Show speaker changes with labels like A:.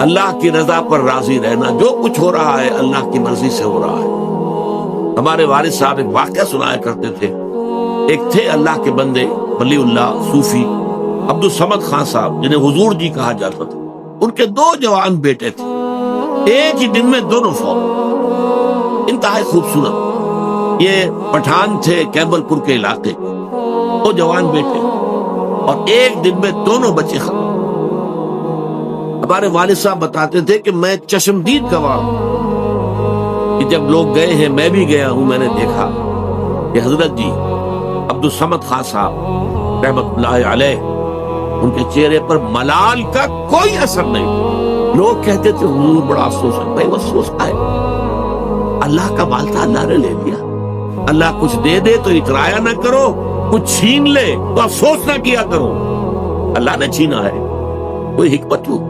A: अल्लाह की रजा पर राजी रहना, जो कुछ हो रहा है अल्लाह की मर्जी से हो रहा है। हमारे वारिस साहब एक वाकया सुनाया करते थे। एक थे अल्लाह के बंदे वलीउल्लाह सूफी अब्दुल समद खान साहब, जिन्हें हुजूर जी कहा जाता था। उनके 2 जवान बेटे थे, एक ही दिन में दोनों फौत, इंतहाई खूबसूरत। ये पठान थे कैबलपुर के इलाके, 2 जवान बेटे और एक दिन में दोनों बच्चे खत्म। हमारे वालिद साहब बताते थे कि मैं चश्मदीद गवाह हूं कि जब लोग गए हैं, मैं भी गया हूं, मैंने देखा कि हजरत जी अब्दुल समद खान साहब रहमतुल्लाह अलैह, उनके चेहरे पर मलाल का कोई असर नहीं। लोग कहते थे हुजूर बड़ा अफसोस है। भाई अफसोस है, अल्लाह का माल था, अल्लाह ने ले लिया। अल्लाह कुछ दे दे तो इतराया ना करो, कुछ छीन ले तो अफसोस ना किया करो। अल्लाह ने छीना है, कोई हिकमत हो।